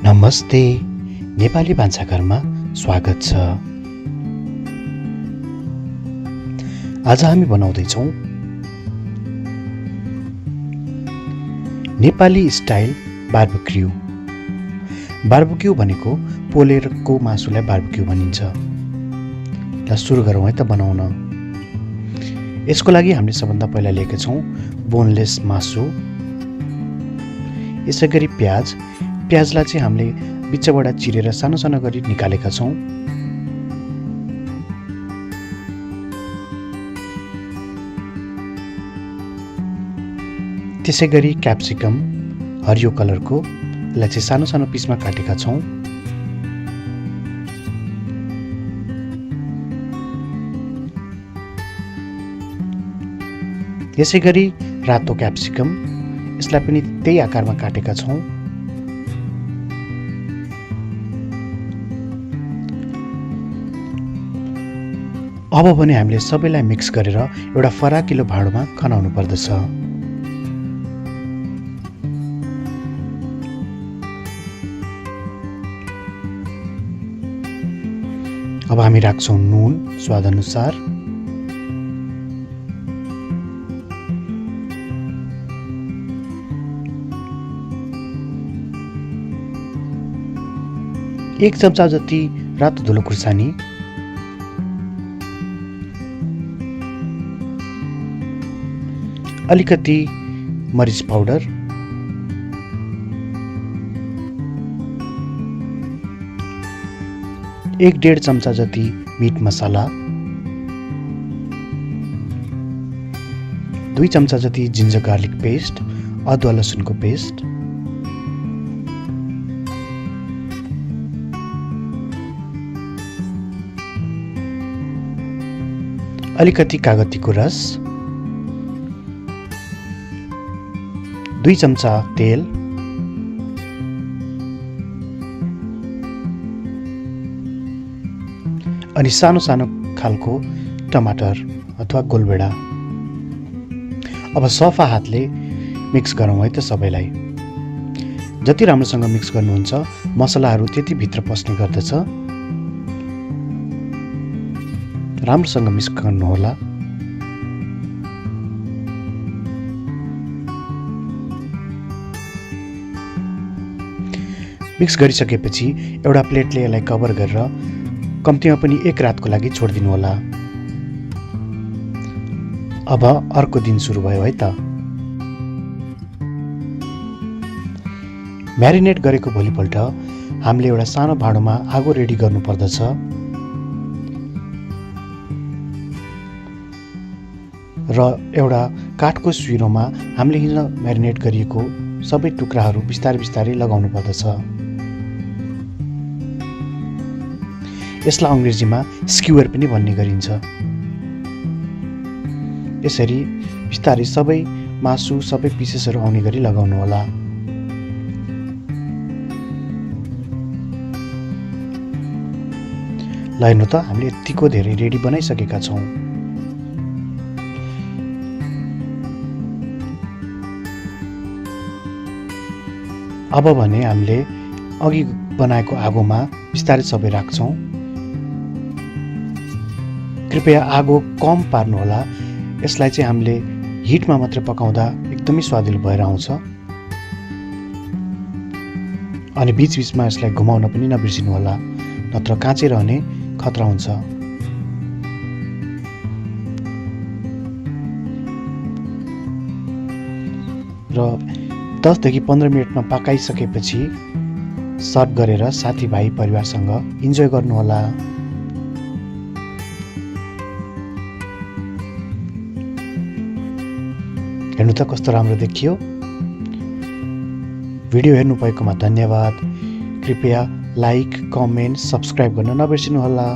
नमस्ते, नेपाली भान्साघरमा स्वागत छ। आज हामी बनाउँदैछौँ नेपाली स्टाइल बार्बेक्यू। बार्बेक्यू भनेको पोलेरको मासुलाई बार्बेक्यू भनिन्छ। ल सुरु गरौँ है त बनाउन। यसको लागि हामीले सबभन्दा पहिला लिएका छौँ बोनलेस मासु, यसैगरी प्याजलाई चाहिँ हामीले बिचबाट चिरेर सानो सानो गरी निकालेका छौँ। त्यसैगरी क्याप्सिकम हरियो कलरको, यसलाई चाहिँ सानो सानो पिसमा काटेका छौँ। यसैगरी रातो क्याप्सिकम, यसलाई पनि त्यही आकारमा काटेका छौँ। अब भने हामीले सबैलाई मिक्स गरेर एउटा फराकिलो भाँडोमा खनाउनु पर्दछ। अब हामी राख्छौँ नुन स्वाद अनुसार, एक चम्चा जति रातो धुलो खुर्सानी, अलिकति मरिच पाउडर, एक डेढ चम्चा जति मिट मसाला, 2 चम्चा जति जिन्जर गार्लिक पेस्ट अदुवा लसुनको पेस्ट, अलिकति कागतीको रस, 2 चम्चा तेल, अनि सानो सानो खालको टमाटर अथवा गोलभेडा। अब सफा हातले मिक्स गरौँ है त सबैलाई। जति राम्रोसँग मिक्स गर्नुहुन्छ मसलाहरू त्यति भित्र पस्ने गर्दछ। राम्रोसँग मिक्स गर्नुहोला। मिक्स गरिसकेपछि एउटा प्लेटले यसलाई कभर गरेर कम्तीमा पनि 1 रातको लागि छोडिदिनु होला। अब अर्को दिन सुरु भयो है त। म्यारिनेट गरेको भोलिपल्ट हामीले एउटा सानो भाँडोमा आगो रेडी गर्नु पर्दछ। र एउटा काठको सुइरोमा हामीले हिजो म्यारिनेट गरिएको सबै टुक्राहरू बिस्तारै बिस्तारै लगाउनु पर्दछ। यसलाई अङ्ग्रेजीमा स्क्युअर पनि भन्ने गरिन्छ। यसरी बिस्तारै सबै मासु सबै पिसेसहरू आउने गरी लगाउनु होला। ल हेर्नु त, हामीले यतिको धेरै रेडी बनाइसकेका छौँ। अब भने हामीले अघि बनाएको आगोमा बिस्तारै सबै राख्छौँ। कृपया आगो कम पार्नुहोला। यसलाई चाहिँ हामीले हिटमा मात्र पकाउँदा एकदमै स्वादिलो भएर आउँछ। अनि बीचबीचमा यसलाई घुमाउन पनि नबिर्सिनु होला, नत्र काँचै रहने खतरा हुन्छ। र 10 देखि 15 मिनटमा पकाइसकेपछि सर्भ गरेर साथीभाइ परिवारसँग इन्जोय गर्नुहोला। हेर्नु त कस्तो राम्रो देखियो। भिडियो हेर्नु भएकोमा धन्यवाद। कृपया लाइक, कमेन्ट, सब्स्क्राइब गर्न नबिर्सिनु होला।